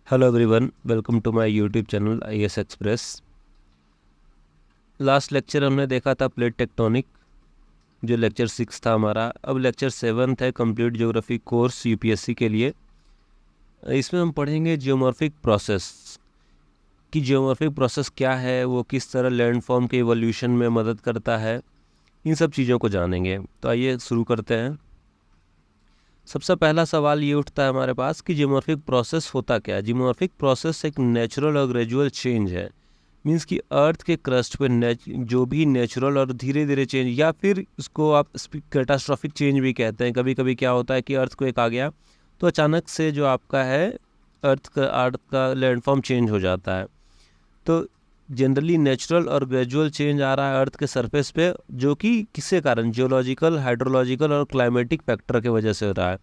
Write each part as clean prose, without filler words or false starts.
Hello everyone, welcome to my YouTube channel IAS express. Last lecture हमने देखा था plate tectonic, जो lecture 6 था हमारा। अब लेक्चर 7 है कंप्लीट ज्योग्राफी कोर्स यूपीएससी के लिए। इसमें हम पढ़ेंगे जियोमॉर्फिक प्रोसेस कि जियोमॉर्फिक प्रोसेस क्या है, वो किस तरह लैंडफॉर्म के इवोल्यूशन में मदद करता है, इन सब चीज़ों को जानेंगे। तो आइए शुरू करते हैं। सबसे पहला सवाल ये उठता है हमारे पास कि जियोमॉर्फिक प्रोसेस होता क्या है। जियोमॉर्फिक प्रोसेस एक नेचुरल और ग्रेजुअल चेंज है। मीन्स कि अर्थ के क्रस्ट पे जो भी नेचुरल और धीरे धीरे चेंज, या फिर इसको आप कैटास्ट्रॉफिक चेंज भी कहते हैं। कभी कभी क्या होता है कि अर्थक्वेक आ गया तो अचानक से जो आपका है अर्थ का लैंडफॉर्म चेंज हो जाता है। तो जनरली नेचुरल और ग्रेजुअल चेंज आ रहा है अर्थ के सरफेस पे, जो कि किसके कारण, जियोलॉजिकल, हाइड्रोलॉजिकल और क्लाइमेटिक फैक्टर के वजह से हो रहा है।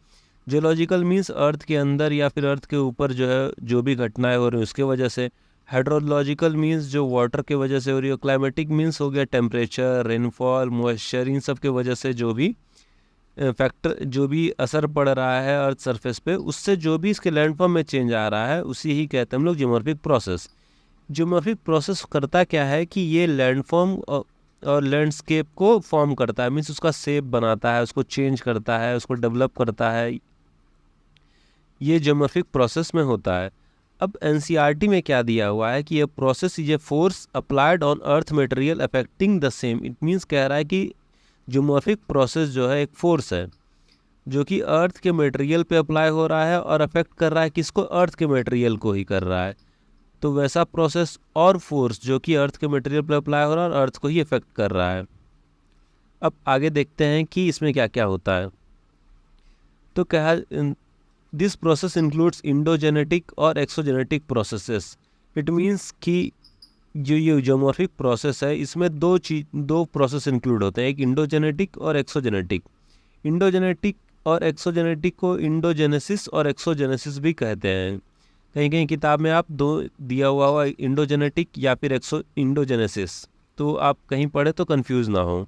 जियोलॉजिकल मीन्स अर्थ के अंदर या फिर अर्थ के ऊपर जो है जो भी घटनाएं हो रही हैं उसके वजह से। हाइड्रोलॉजिकल मीन्स जो वाटर के वजह से हो रही है। क्लाइमेटिक मीन्स हो गया टेम्परेचर, रेनफॉल, मॉइस्चर, इन सब के वजह से जो भी फैक्टर, जो भी असर पड़ रहा है अर्थ सरफेस पे, उससे जो भी इसके लैंडफॉर्म में चेंज आ रहा है उसी ही कहते हैं हम लोग जियोमॉर्फिक प्रोसेस। जियोमॉर्फिक प्रोसेस करता क्या है कि ये लैंडफॉर्म और लैंडस्केप को फॉर्म करता है। मीन्स उसका शेप बनाता है, उसको चेंज करता है, उसको डेवलप करता है। ये जियोमॉर्फिक प्रोसेस में होता है। अब एनसीईआरटी में क्या दिया हुआ है कि ये process is a force applied on earth material affecting the same. It means कह रहा है कि जियोमॉर्फिक प्रोसेस जो है एक फोर्स है जो कि अर्थ के मटेरियल पे अप्लाई हो रहा है और अफेक्ट कर रहा है किसको, अर्थ के मटेरियल को ही कर रहा है। तो वैसा प्रोसेस और फोर्स जो कि अर्थ के मटेरियल पर अप्लाई हो रहा है और अर्थ को ही इफेक्ट कर रहा है। अब आगे देखते हैं कि इसमें क्या क्या होता है। तो कहा दिस प्रोसेस इंक्लूड्स इंडोजेनेटिक और एक्सोजेनेटिक प्रोसेसेस। इट मीन्स कि जो ये जियोमॉर्फिक प्रोसेस है इसमें दो प्रोसेस इंक्लूड होते हैं, एक इंडोजेनेटिक और एक्सोजेनेटिक। इंडोजेनेटिक और एक्सोजेनेटिक को इंडोजेनेसिस और एक्सोजेनेसिस भी कहते हैं। कहीं कहीं किताब में आप दो दिया हुआ इंडोजेनेटिक या फिर इंडोजेनेसिस, तो आप कहीं पढ़े तो कंफ्यूज ना हो।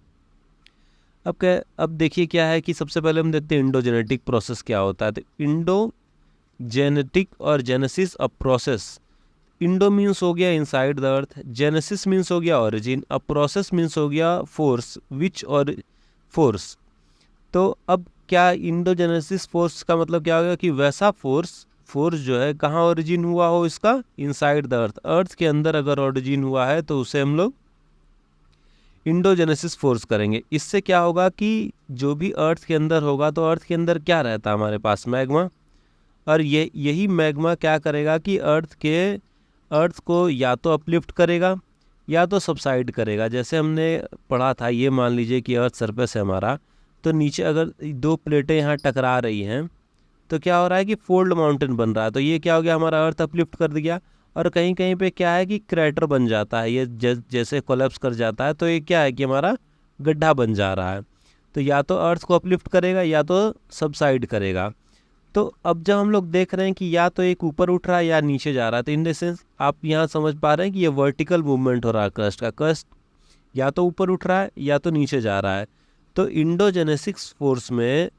अब देखिए क्या है कि सबसे पहले हम देखते हैं इंडोजेनेटिक प्रोसेस क्या होता है। तो इंडोजेनेटिक और genesis a process. Indo means हो गया inside the earth, genesis means हो गया ओरिजिन, अ प्रोसेस मीन्स हो गया फोर्स, विच और फोर्स। तो अब क्या इंडोजेनेसिस फोर्स का मतलब क्या होगा कि वैसा फोर्स जो है कहाँ ओरिजिन हुआ हो इसका, इनसाइड द अर्थ, अर्थ के अंदर अगर ओरिजिन हुआ है तो उसे हम लोग इंडोजेनेसिस फोर्स करेंगे। इससे क्या होगा कि जो भी अर्थ के अंदर होगा, तो अर्थ के अंदर क्या रहता है हमारे पास, मैग्मा। और यही मैग्मा क्या करेगा कि अर्थ को या तो अपलिफ्ट करेगा या तो सबसाइड करेगा। जैसे हमने पढ़ा था, ये मान लीजिए कि अर्थ सरफेस है हमारा, तो नीचे अगर दो प्लेटें यहाँ टकरा रही हैं तो क्या हो रहा है कि फोल्ड माउंटेन बन रहा है। तो ये क्या हो गया, हमारा अर्थ अपलिफ्ट कर दिया। और कहीं कहीं पे क्या है कि क्रैटर बन जाता है, ये जैसे कोलैप्स कर जाता है, तो ये क्या है कि हमारा गड्ढा बन जा रहा है। तो या तो अर्थ को अपलिफ्ट करेगा या तो सबसाइड करेगा। तो अब जब हम लोग देख रहे हैं कि या तो एक ऊपर उठ रहा है या नीचे जा रहा है, तो इन द सेंस आप यहाँ समझ पा रहे हैं कि ये वर्टिकल मूवमेंट हो रहा है क्रस्ट का। क्रस्ट या तो ऊपर उठ रहा है या तो नीचे जा रहा है। तो इंडोजेनेसिस फोर्स में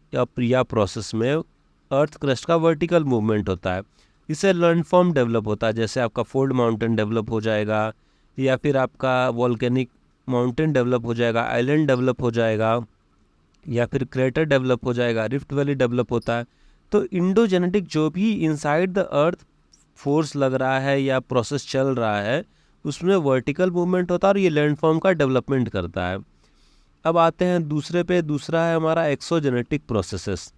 या प्रोसेस में अर्थ क्रस्ट का वर्टिकल मूवमेंट होता है। इससे लैंडफॉर्म डेवलप होता है। जैसे आपका फोल्ड माउंटेन डेवलप हो जाएगा, या फिर आपका वॉल्केनिक माउंटेन डेवलप हो जाएगा, आइलैंड डेवलप हो जाएगा, या फिर क्रेटर डेवलप हो जाएगा, रिफ्ट वैली डेवलप होता है। तो इंडोजेनेटिक जो भी इनसाइड द अर्थ फोर्स लग रहा है या प्रोसेस चल रहा है, उसमें वर्टिकल मूवमेंट होता है और ये लैंडफॉर्म का डेवलपमेंट करता है। अब आते हैं दूसरे पे। दूसरा है हमारा एक्सोजेनेटिक प्रोसेसेस।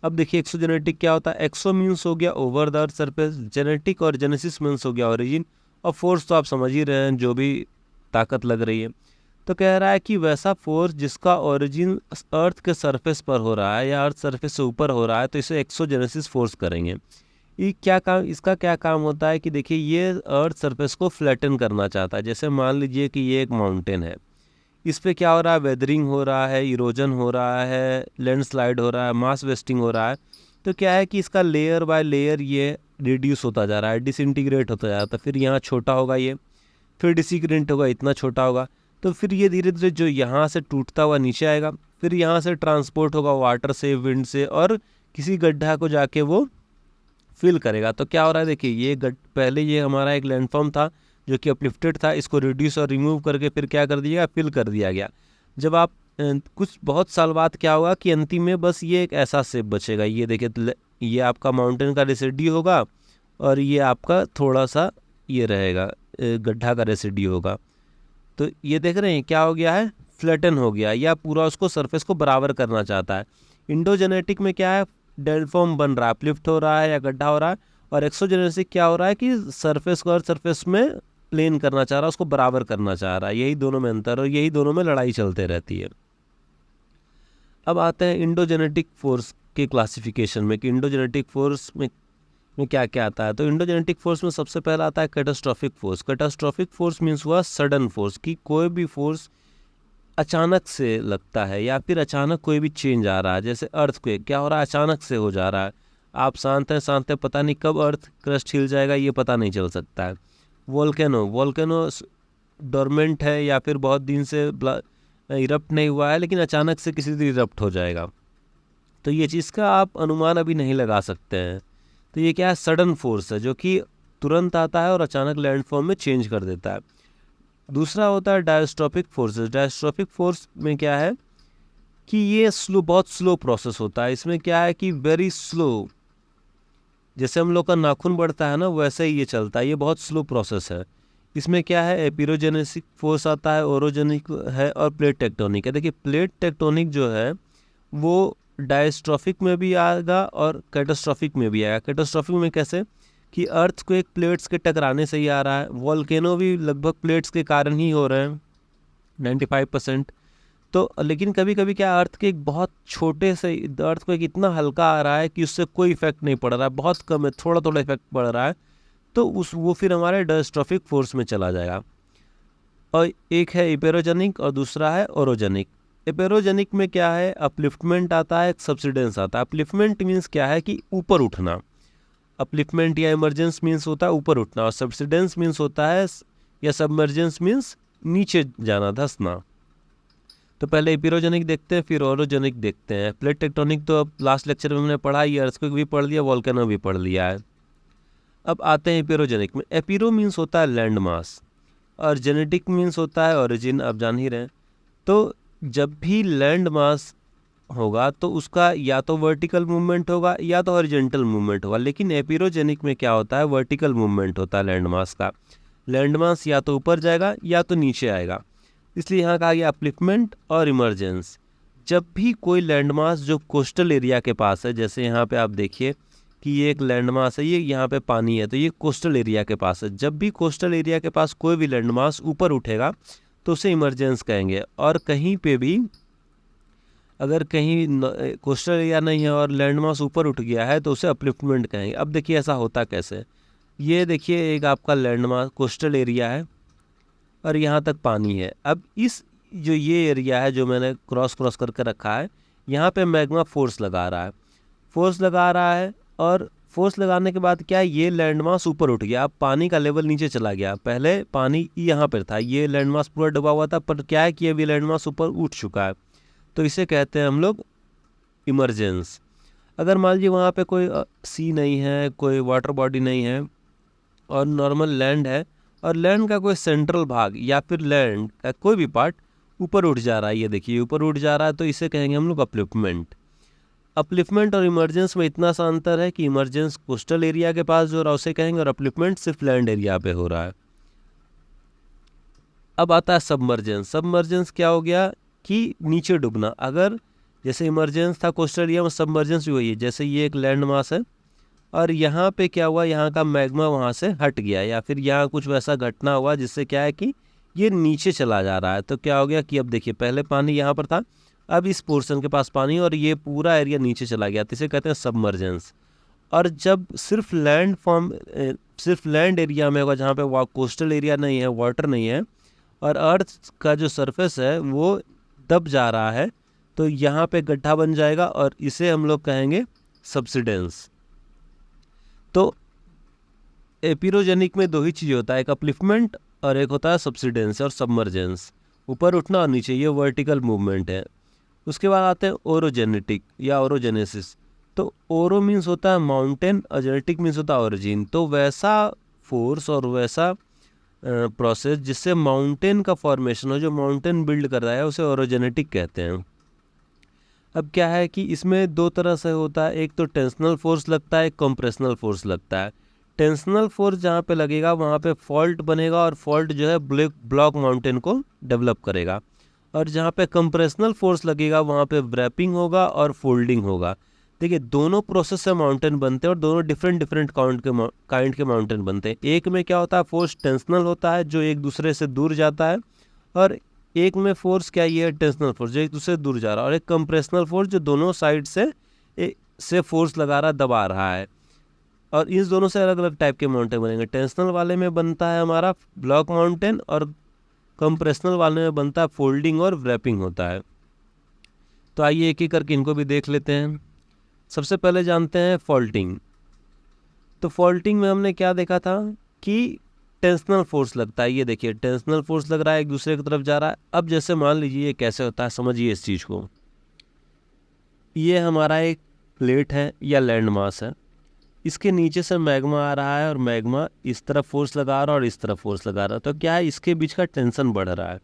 अब देखिए एक्सोजेनेटिक क्या होता है। एक्सो मीन्स हो गया over the earth surface, genetic और जेनेसिस मीन्स हो गया ओरिजिन, और फोर्स तो आप समझ ही रहे हैं, जो भी ताकत लग रही है। तो कह रहा है कि वैसा फोर्स जिसका ओरिजिन अर्थ के सरफेस पर हो रहा है या अर्थ सरफेस से ऊपर हो रहा है, तो इसे एक्सोजेनेसिस फोर्स करेंगे। इसका क्या काम होता है कि देखिए ये अर्थ सरफेस को फ्लैटन करना चाहता है। जैसे मान लीजिए कि ये एक माउंटेन है, इस पे क्या हो रहा है, वेदरिंग हो रहा है, इरोजन हो रहा है, लैंडस्लाइड हो रहा है, मास वेस्टिंग हो रहा है। तो क्या है कि इसका लेयर बाय लेयर ये रिड्यूस होता जा रहा है, डिसइंटीग्रेट होता जा रहा है। फिर यहाँ छोटा होगा ये, फिर डिसइंटीग्रेट होगा, इतना छोटा होगा। तो फिर ये धीरे धीरे जो यहाँ से टूटता हुआ नीचे आएगा, फिर यहाँ से ट्रांसपोर्ट होगा वाटर से, विंड से, और किसी गड्ढा को जाके वो फिल करेगा। तो क्या हो रहा है, देखिए ये पहले ये हमारा एक लैंडफॉर्म था जो कि अपलिफ्टेड था, इसको रिड्यूस और रिमूव करके फिर क्या कर दिया, फिल कर दिया गया। जब आप कुछ बहुत साल बाद क्या होगा कि अंतिम में बस ये एक ऐसा शेप बचेगा। ये देखिए, ये आपका माउंटेन का रेसिड्यू होगा और ये आपका थोड़ा सा ये रहेगा, गड्ढा का रेसिड्यू होगा। तो ये देख रहे हैं क्या हो गया है, फ्लैटन हो गया, या पूरा उसको सरफेस को बराबर करना चाहता है। इंडोजेनेटिक में क्या है, डेल्फॉर्म बन रहा है, अपलिफ्ट हो रहा है या गड्ढा हो रहा है। और एक्सोजेनेटिक क्या हो रहा है कि सरफेस को और सरफेस में प्लेन करना चाह रहा है, उसको बराबर करना चाह रहा है। यही दोनों में अंतर और यही दोनों में लड़ाई चलते रहती है। अब आते हैं इंडोजेनेटिक फोर्स के क्लासिफिकेशन में कि इंडोजेनेटिक फोर्स में क्या क्या आता है। तो इंडोजेनेटिक फोर्स में सबसे पहला आता है catastrophic force. Catastrophic force means हुआ सडन फोर्स, कि कोई भी फोर्स अचानक से लगता है या फिर अचानक कोई भी चेंज आ रहा है। जैसे अर्थक्वेक क्या हो रहा है, अचानक से हो जा रहा है, आप शांत हैं, पता नहीं कब अर्थ क्रस्ट हिल जाएगा, ये पता नहीं चल सकता है। वोल्केनो डोरमेंट है या फिर बहुत दिन से इरप्ट नहीं हुआ है, लेकिन अचानक से किसी दिन इरप्ट हो जाएगा। तो ये चीज़ का आप अनुमान अभी नहीं लगा सकते हैं। तो ये क्या है, सडन फोर्स है जो कि तुरंत आता है और अचानक लैंडफॉर्म में चेंज कर देता है। दूसरा होता है डायस्ट्रॉपिक फोर्सेस। डायस्ट्रॉपिक फोर्स में क्या है कि ये बहुत स्लो प्रोसेस होता है। इसमें क्या है कि वेरी स्लो, जैसे हम लोग का नाखून बढ़ता है ना, वैसे ही ये चलता है, ये बहुत स्लो प्रोसेस है। इसमें क्या है, एपिरोजेनेसिक फोर्स आता है, ओरोजेनिक है और प्लेट टेक्टोनिक है। देखिए प्लेट टेक्टोनिक जो है वो डायस्ट्रॉफिक में भी आएगा और कैटास्ट्रॉफिक में भी आएगा। कैटास्ट्रॉफिक में कैसे कि अर्थ को एक प्लेट्स के टकराने से ही आ रहा है, वॉल्केनो भी लगभग प्लेट्स के कारण ही हो रहे हैं 95%। तो लेकिन कभी कभी क्या, अर्थ के एक बहुत छोटे से अर्थ को एक इतना हल्का आ रहा है कि उससे कोई इफेक्ट नहीं पड़ रहा है, बहुत कम है, थोड़ा थोड़ा इफेक्ट पड़ रहा है, तो वो फिर हमारे डायस्ट्रॉफिक फोर्स में चला जाएगा। और एक है इपेरोजेनिक और दूसरा है ओरोजेनिक। एपेरोजेनिक में क्या है, अपलिफ्टमेंट आता है, एक सब्सिडेंस आता है। अपलिफ्टमेंट मीन्स क्या है कि ऊपर उठना, अपलिफ्टमेंट या इमरजेंस मीन्स होता है ऊपर उठना, और सब्सिडेंस मीन्स होता है या सबमर्जेंस मीन्स नीचे जाना, धंसना। तो पहले एपिरोजेनिक देखते हैं, फिर ओरोजेनिक देखते हैं। प्लेट टेक्टोनिक तो अब लास्ट लेक्चर में हमने पढ़ा ही, अर्थक्वेक भी पढ़ लिया, वोल्केनो भी पढ़ लिया है। अब आते हैं एपिरोजेनिक में। एपिरो मीन्स होता है लैंड मास और जेनेटिक मीन्स होता है ओरिजिन, आप जान ही रहे हैं। तो जब भी लैंड मास होगा तो उसका या तो वर्टिकल मूवमेंट होगा या तो हॉरिजॉन्टल मूवमेंट होगा, लेकिन एपिरोजेनिक में क्या होता है, वर्टिकल मूवमेंट होता है लैंड मास का। लैंड मास या तो ऊपर जाएगा या तो नीचे आएगा, इसलिए यहाँ कहा गया अपलिफ्टमेंट और इमरजेंस। जब भी कोई लैंड मास जो कोस्टल एरिया के पास है, जैसे यहाँ पे आप देखिए कि ये एक लैंड मास है, ये यहाँ पे पानी है, तो ये कोस्टल एरिया के पास है। जब भी कोस्टल एरिया के पास कोई भी लैंड मास ऊपर उठेगा तो उसे इमरजेंस कहेंगे। और कहीं पे भी अगर कहीं कोस्टल एरिया नहीं है और लैंड मास ऊपर उठ गया है तो उसे अपलिफ्टमेंट कहेंगे। अब देखिए ऐसा होता कैसे, ये देखिए एक आपका लैंड मास कोस्टल एरिया है और यहाँ तक पानी है। अब इस जो ये एरिया है जो मैंने क्रॉस करके रखा है, यहाँ पे मैग्मा फोर्स लगा रहा है और फोर्स लगाने के बाद क्या है, ये लैंड मास ऊपर उठ गया, अब पानी का लेवल नीचे चला गया। पहले पानी यहाँ पर था, ये लैंड मास पूरा डूबा हुआ था, पर क्या है कि अभी लैंड मास ऊपर उठ चुका है, तो इसे कहते हैं हम लोग इमरजेंस। अगर मान लीजिए वहाँ पे कोई सी नहीं है, कोई वाटर बॉडी नहीं है और नॉर्मल लैंड है, और लैंड का कोई सेंट्रल भाग या फिर लैंड का कोई भी पार्ट ऊपर उठ जा रहा है, ये देखिए ऊपर उठ जा रहा है, तो इसे कहेंगे हम लोग अपलिफ्टमेंट और इमरजेंस में इतना सा अंतर है कि इमरजेंस कोस्टल एरिया के पास जो रहा उसे कहेंगे और अपलिफ्टमेंट सिर्फ लैंड एरिया पे हो रहा है। अब आता है सबमर्जेंस क्या हो गया कि नीचे डूबना। अगर जैसे इमरजेंस था कोस्टल एरिया में, सबमर्जेंस भी वही है। जैसे ये एक लैंड मास है और यहाँ पे क्या हुआ, यहाँ का मैग्मा वहाँ से हट गया या फिर यहाँ कुछ वैसा घटना हुआ जिससे क्या है कि ये नीचे चला जा रहा है। तो क्या हो गया कि अब देखिए पहले पानी यहाँ पर था, अब इस पोर्शन के पास पानी और ये पूरा एरिया नीचे चला गया, तो इसे कहते हैं सबमर्जेंस। और जब सिर्फ लैंड एरिया में होगा जहाँ पे कोस्टल एरिया नहीं है, वाटर नहीं है, और अर्थ का जो सरफेस है वो दब जा रहा है, तो यहाँ पे गड्ढा बन जाएगा और इसे हम लोग कहेंगे सब्सिडेंस। तो एपिरोजेनिक में दो ही चीज़ होता है, एक अपलिफ्टमेंट और एक होता है सब्सिडेंस और सबमर्जेंस, ऊपर उठना और नीचे, ये वर्टिकल मूवमेंट है। उसके बाद आते हैं ओरोजेनेटिक या ओरोजेनेसिस। तो ओरो मीन्स होता है माउंटेन और जेनेटिक मीन्स होता है ओरिजिन। तो वैसा फोर्स और वैसा प्रोसेस जिससे माउंटेन का फॉर्मेशन हो, जो माउंटेन बिल्ड कर रहा है, उसे ओरोजेनेटिक कहते हैं। अब क्या है कि इसमें दो तरह से होता है, एक तो टेंशनल फोर्स लगता है, एक कंप्रेशनल फोर्स लगता है। टेंशनल फोर्स जहाँ पे लगेगा वहाँ पे फॉल्ट बनेगा और फॉल्ट जो है ब्लॉक माउंटेन को डेवलप करेगा, और जहाँ पे कंप्रेशनल फोर्स लगेगा वहाँ पे रैपिंग होगा और फोल्डिंग होगा। देखिए दोनों प्रोसेस से माउंटेन बनते हैं और दोनों डिफरेंट डिफरेंट काइंड के माउंटेन बनते हैं। एक में क्या होता है, फोर्स टेंशनल होता है जो एक दूसरे से दूर जाता है, और एक में फोर्स क्या, ये है टेंशनल फोर्स जो एक दूसरे से दूर जा रहा है, और एक कंप्रेशनल फोर्स जो दोनों साइड से फोर्स लगा रहा, दबा रहा है। और इस दोनों से अलग अलग टाइप के माउंटेन बनेंगे। टेंशनल वाले में बनता है हमारा ब्लॉक माउंटेन, और कंप्रेशनल वाले में बनता है फोल्डिंग और रैपिंग होता है। तो आइए एक एक करके इनको भी देख लेते हैं। सबसे पहले जानते हैं फॉल्टिंग। तो फॉल्टिंग में हमने क्या देखा था कि टेंशनल फोर्स लगता है। ये देखिए टेंशनल फोर्स लग रहा है, एक दूसरे की तरफ जा रहा है। अब जैसे मान लीजिए ये कैसे होता है, समझिए इस चीज़ को। ये हमारा एक प्लेट है या लैंड मास है, इसके नीचे से मैग्मा आ रहा है, और मैग्मा इस तरफ फोर्स लगा रहा है और इस तरफ फोर्स लगा रहा है। तो क्या है, इसके बीच का टेंशन बढ़ रहा है।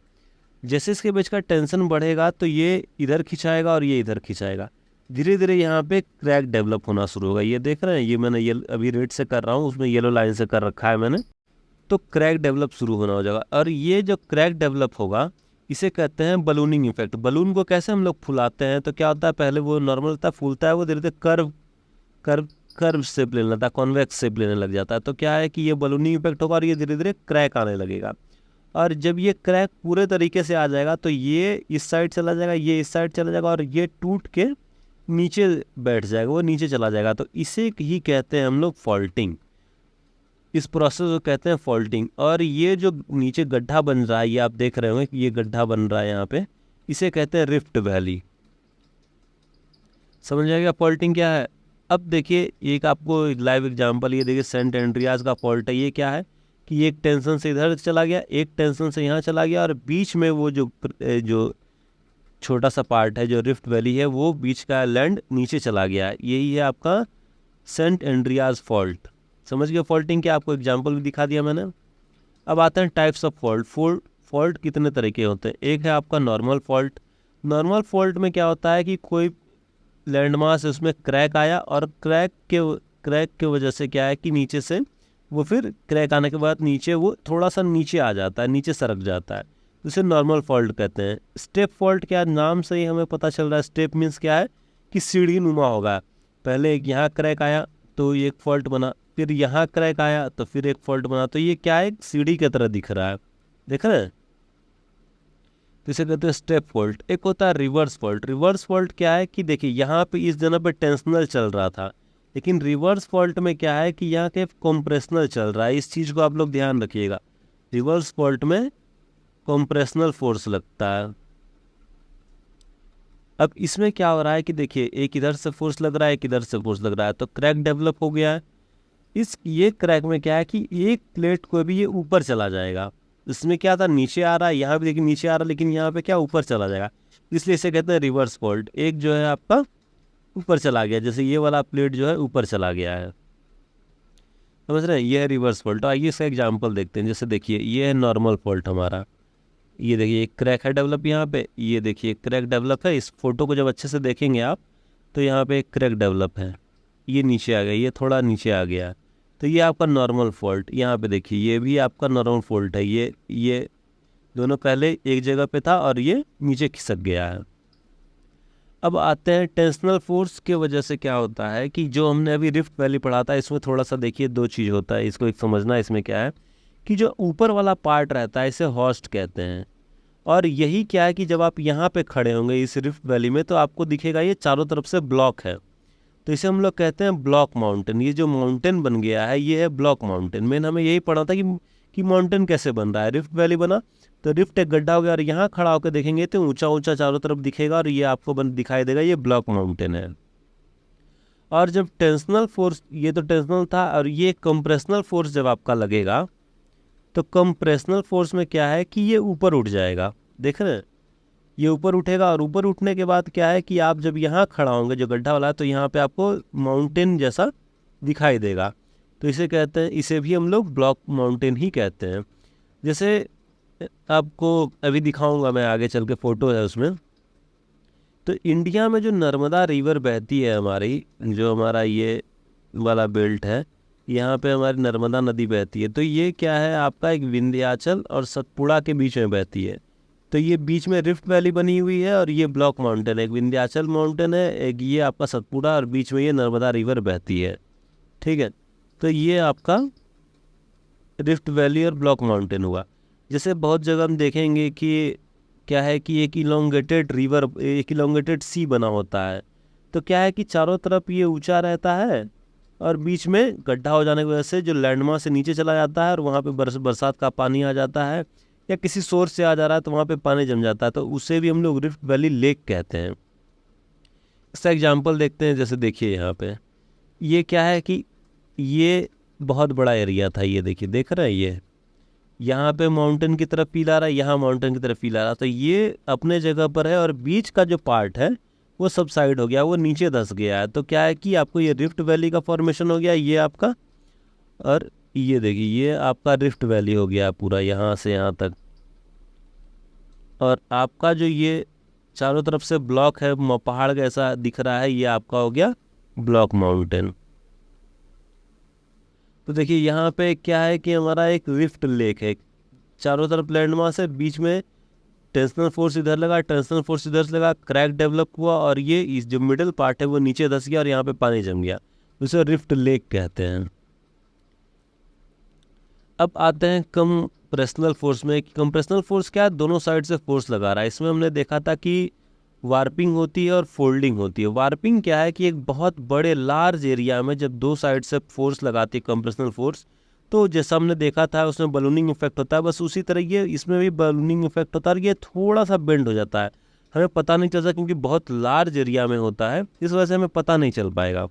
जैसे इसके बीच का टेंशन बढ़ेगा तो ये इधर खिंचाएगा और ये इधर खिंचाएगा। धीरे धीरे यहाँ पे क्रैक डेवलप होना शुरू होगा। ये देख रहे हैं, ये मैंने ये अभी रेड से कर रहा हूँ, उसमें येलो लाइन से कर रखा है मैंने। तो क्रैक डेवलप शुरू होना हो जाएगा, और ये जो क्रैक डेवलप होगा इसे कहते हैं बलूनिंग इफेक्ट। बलून को कैसे हम लोग फुलाते हैं, तो क्या होता है, पहले वो नॉर्मल होता है, फूलता है, वो धीरे धीरे कर्व शेप लेने लगता है, कॉन्वेक्स शेप लेने लग जाता है। तो क्या है कि ये बलूनिंग इफेक्ट होगा और ये धीरे धीरे क्रैक आने लगेगा। और जब ये क्रैक पूरे तरीके से आ जाएगा तो ये इस साइड चला जाएगा, ये इस साइड चला जाएगा, और ये टूट के नीचे बैठ जाएगा, वो नीचे चला जाएगा। तो इसे ही कहते हैं हम लोग फॉल्टिंग। इस प्रोसेस को कहते हैं फॉल्टिंग। और ये जो नीचे गड्ढा बन रहा है, ये आप देख रहे होंगे कि ये गड्ढा बन रहा है यहाँ पे, इसे कहते हैं रिफ्ट वैली। समझ आएगा फॉल्टिंग क्या है। अब देखिए एक आपको लाइव एग्जांपल, ये देखिए सेंट एंड्रियास का फॉल्ट है। ये क्या है कि एक टेंशन से इधर चला गया, एक टेंशन से यहाँ चला गया, और बीच में वो जो छोटा सा पार्ट है जो रिफ्ट वैली है, वो बीच का लैंड नीचे चला गया। यही है आपका सेंट एंड्रियास फॉल्ट। समझ गए फॉल्टिंग के, आपको एग्जाम्पल भी दिखा दिया मैंने। अब आते हैं टाइप्स ऑफ फॉल्ट। फॉल्ट कितने तरह के होते हैं। एक है आपका नॉर्मल फॉल्ट। नॉर्मल फॉल्ट में क्या होता है कि कोई लैंडमास है, उसमें क्रैक आया, और क्रैक के वजह से क्या है कि नीचे से वो फिर क्रैक आने के बाद नीचे वो थोड़ा सा नीचे आ जाता है, नीचे सरक जाता है, उसे नॉर्मल फॉल्ट कहते हैं। स्टेप फॉल्ट क्या, नाम से ही हमें पता चल रहा है। स्टेप मीन्स क्या है कि सीढ़ी नुमा होगा। पहले एक यहाँ क्रैक आया तो एक फॉल्ट बना, फिर यहाँ क्रैक आया तो फिर एक फॉल्ट बना। तो ये क्या है, सीढ़ी की तरह दिख रहा है, देख रहे हैं। तो इसे कहते हैं स्टेप फॉल्ट। एक होता है रिवर्स फॉल्ट। रिवर्स फॉल्ट क्या है कि देखिए यहाँ पे इस जगह पे टेंशनल चल रहा था, लेकिन रिवर्स फॉल्ट में क्या है कि यहाँ के कंप्रेशनल चल रहा है। इस चीज़ को आप लोग ध्यान रखिएगा। रिवर्स फॉल्ट में कंप्रेशनल फोर्स लगता है। अब इसमें क्या हो रहा है कि देखिए एक इधर से फोर्स लग रहा है, एक इधर से फोर्स लग रहा है, तो क्रैक डेवलप हो गया है। ये क्रैक में क्या है कि एक प्लेट को भी ये ऊपर चला जाएगा। इसमें क्या था, नीचे आ रहा है, यहाँ भी देखिए नीचे आ रहा है, लेकिन यहाँ पे क्या ऊपर चला जाएगा, इसलिए इसे कहते हैं रिवर्स फॉल्ट। एक जो है आपका ऊपर चला गया, जैसे ये वाला प्लेट जो है ऊपर चला गया है, समझ रहे हैं, ये है रिवर्स फॉल्ट। तो आइए इसका एग्जाम्पल देखते हैं। जैसे देखिए ये है नॉर्मल फॉल्ट हमारा। ये देखिए एक क्रैक है डेवलप यहाँ पे, ये देखिए क्रैक डेवलप है। इस फोटो को जब अच्छे से देखेंगे आप तो यहाँ पे एक क्रैक डेवलप है, ये नीचे आ गया, ये थोड़ा नीचे आ गया, तो ये आपका नॉर्मल फॉल्ट। यहाँ पे देखिए ये भी आपका नॉर्मल फॉल्ट है। ये दोनों पहले एक जगह पे था और ये नीचे खिसक गया है। अब आते हैं टेंशनल फोर्स के वजह से क्या होता है कि जो हमने अभी रिफ्ट वैली पढ़ा था, इसमें थोड़ा सा देखिए दो चीज़ होता है, इसको एक समझना। इसमें क्या है कि जो ऊपर वाला पार्ट रहता है इसे हॉस्ट कहते हैं। और यही क्या है कि जब आप यहाँ पे खड़े होंगे इस रिफ्ट वैली में, तो आपको दिखेगा ये चारों तरफ से ब्लॉक है, तो इसे हम लोग कहते हैं ब्लॉक माउंटेन। ये जो माउंटेन बन गया है ये है ब्लॉक माउंटेन। मेन हमें यही पढ़ा था कि माउंटेन कैसे बन रहा है। रिफ्ट वैली बना तो रिफ्ट एक गड्ढा हो गया, और यहाँ खड़ा होकर देखेंगे तो ऊंचा ऊंचा चारों तरफ दिखेगा, और ये आपको दिखाई देगा ये ब्लॉक माउंटेन है। और जब टेंशनल फोर्स, ये तो टेंशनल था, और ये कंप्रेशनल फोर्स जब आपका लगेगा तो कंप्रेशनल फोर्स में क्या है कि ये ऊपर उठ जाएगा, देख रहे हैं, ये ऊपर उठेगा और ऊपर उठने के बाद क्या है कि आप जब यहाँ खड़ा होंगे जो गड्ढा वाला है तो यहाँ पे आपको माउंटेन जैसा दिखाई देगा, तो इसे कहते हैं, इसे भी हम लोग ब्लॉक माउंटेन ही कहते हैं। जैसे आपको अभी दिखाऊंगा मैं आगे चल के, फ़ोटो है उसमें। तो इंडिया में जो नर्मदा रिवर बहती है हमारी, जो हमारा ये वाला बेल्ट है, यहाँ पे हमारी नर्मदा नदी बहती है। तो ये क्या है आपका, एक विंध्याचल और सतपुड़ा के बीच में बहती है। तो ये बीच में रिफ्ट वैली बनी हुई है और ये ब्लॉक माउंटेन है, एक विंध्याचल माउंटेन है, एक ये आपका सतपुड़ा, और बीच में ये नर्मदा रिवर बहती है। ठीक है, तो ये आपका रिफ्ट वैली और ब्लॉक माउंटेन हुआ। जैसे बहुत जगह हम देखेंगे कि क्या है कि एक इलोंगेटेड रिवर, एक इलोंगेटेड सी बना होता है। तो क्या है कि चारों तरफ ये ऊंचा रहता है और बीच में गड्ढा हो जाने की वजह से जो लैंडमास से नीचे चला जाता है और वहाँ पे बरसात का पानी आ जाता है, या किसी सोर्स से आ जा रहा है तो वहाँ पे पानी जम जाता है, तो उसे भी हम लोग रिफ्ट वैली लेक कहते हैं। इसका एग्जांपल देखते हैं। जैसे देखिए यहाँ पे ये क्या है कि ये बहुत बड़ा एरिया था, ये देखिए, देख रहे हैं, ये यहाँ पे माउंटेन की तरफ फील आ रहा है, यहाँ माउंटेन की तरफ फील आ रहा है, तो ये अपने जगह पर है और बीच का जो पार्ट है वो सब साइड हो गया, वो नीचे धंस गया है। तो क्या है कि आपको ये रिफ्ट वैली का फॉर्मेशन हो गया, ये आपका, और ये देखिए ये आपका रिफ्ट वैली हो गया पूरा यहाँ से यहाँ तक। और आपका जो ये चारों तरफ से ब्लॉक है, पहाड़ जैसा दिख रहा है, ये आपका हो गया ब्लॉक माउंटेन। तो देखिए यहाँ पे क्या है कि हमारा एक रिफ्ट लेक है, चारों तरफ लैंडमास है, बीच में टेंशनल फोर्स इधर लगा, टेंशनल फोर्स इधर से लगा, क्रैक डेवलप हुआ और ये इस जो मिडिल पार्ट है वो नीचे धंस गया और यहाँ पे पानी जम गया, उसे रिफ्ट लेक कहते हैं। अब आते हैं कंप्रेशनल फोर्स में। कंप्रेशनल फोर्स क्या है, दोनों साइड से फोर्स लगा रहा है। इसमें हमने देखा था कि वार्पिंग होती है और फोल्डिंग होती है। वार्पिंग क्या है कि एक बहुत बड़े लार्ज एरिया में जब दो साइड से फोर्स लगाती है कंप्रेशनल फोर्स, तो जैसा हमने देखा था उसमें बलूनिंग इफेक्ट होता है, बस उसी तरह ये इसमें भी बलूनिंग इफेक्ट होता है। ये थोड़ा सा बेंड हो जाता है, हमें पता नहीं चलता क्योंकि बहुत लार्ज एरिया में होता है, इस वजह से हमें पता नहीं चल पाएगा।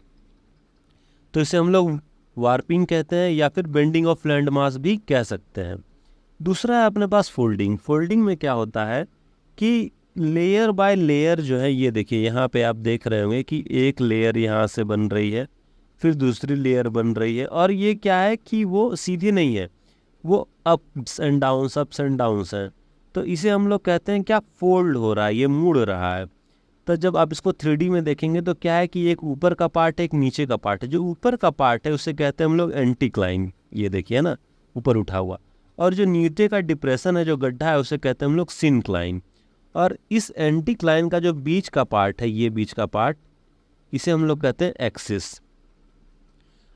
तो इसे हम लोग वार्पिंग कहते हैं या फिर बेंडिंग ऑफ लैंड मास भी कह सकते हैं। दूसरा है अपने पास फोल्डिंग। फोल्डिंग में क्या होता है कि लेयर बाय लेयर जो है, ये देखिए यहाँ पे आप देख रहे होंगे कि एक लेयर यहाँ से बन रही है, फिर दूसरी लेयर बन रही है, और ये क्या है कि वो सीधी नहीं है, वो अप्स एंड डाउन्स हैं। तो इसे हम लोग कहते हैं क्या, फोल्ड हो रहा है, ये मुड़ रहा है। तो जब आप इसको 3D में देखेंगे तो क्या है कि एक ऊपर का पार्ट है, एक नीचे का पार्ट है। जो ऊपर का पार्ट है उसे कहते हैं हम लोग एंटीक्लाइन, ये देखिए ना ऊपर उठा हुआ, और जो नीचे का डिप्रेशन है, जो गड्ढा है, उसे कहते हैं हम लोग सिनक्लाइन। और इस एंटीक्लाइन का जो बीच का पार्ट है, ये बीच का पार्ट, इसे हम लोग कहते हैं एक्सिस।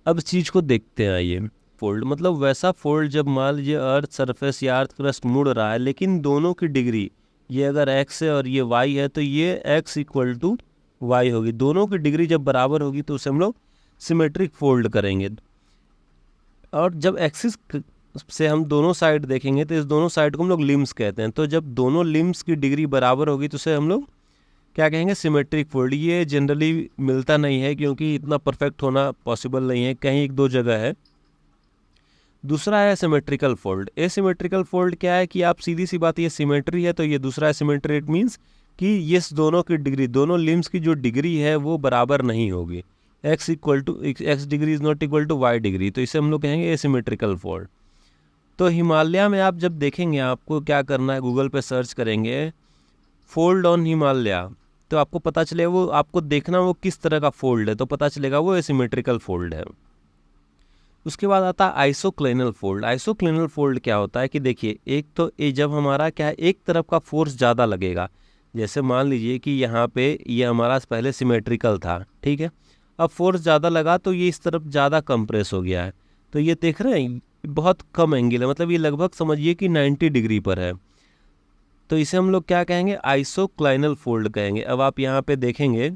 अब इस चीज़ को देखते हैं, ये फोल्ड मतलब वैसा फोल्ड जब मान लीजिए अर्थ सरफेस या अर्थ क्रस्ट मुड़ रहा है, लेकिन दोनों की डिग्री, ये अगर x है और ये y है, तो ये x इक्वल टू वाई होगी। दोनों की डिग्री जब बराबर होगी तो उसे हम लोग सिमेट्रिक फोल्ड करेंगे। और जब एक्सिस से हम दोनों साइड देखेंगे तो इस दोनों साइड को हम लोग लिम्स कहते हैं। तो जब दोनों लिम्स की डिग्री बराबर होगी तो उसे हम लोग क्या कहेंगे, सिमेट्रिक फोल्ड। ये जनरली मिलता नहीं है क्योंकि इतना परफेक्ट होना पॉसिबल नहीं है, कहीं एक दो जगह है। दूसरा है सिमेट्रिकल फोल्ड। एसिमेट्रिकल फोल्ड क्या है कि आप सीधी सी बात, ये सिमेट्री है तो ये दूसरा है सिमेट्री। इट मीन्स कि ये दोनों की डिग्री, दोनों लिम्स की जो डिग्री है वो बराबर नहीं होगी। x degree is not equal to y degree, तो इसे हम लोग कहेंगे एसिमेट्रिकल फोल्ड। तो हिमालय में आप जब देखेंगे, आपको क्या करना है, गूगल पे सर्च करेंगे फोल्ड ऑन हिमालय, तो आपको पता चलेगा, वो आपको देखना वो किस तरह का फोल्ड है, तो पता चलेगा वो एसिमेट्रिकल फोल्ड है। उसके बाद आता है आइसोक्लिनल फोल्ड। आइसोक्लिनल फोल्ड क्या होता है कि देखिए, एक तो ये जब हमारा क्या है, एक तरफ का फोर्स ज़्यादा लगेगा। जैसे मान लीजिए कि यहाँ पे ये हमारा पहले सिमेट्रिकल था, ठीक है, अब फोर्स ज़्यादा लगा तो ये इस तरफ ज़्यादा कंप्रेस हो गया है। तो ये देख रहे हैं बहुत कम एंगल है, मतलब ये लगभग समझिए कि 90 डिग्री पर है। तो इसे हम लोग क्या कहेंगे, आइसोक्लिनल फोल्ड कहेंगे। अब आप यहाँ पे देखेंगे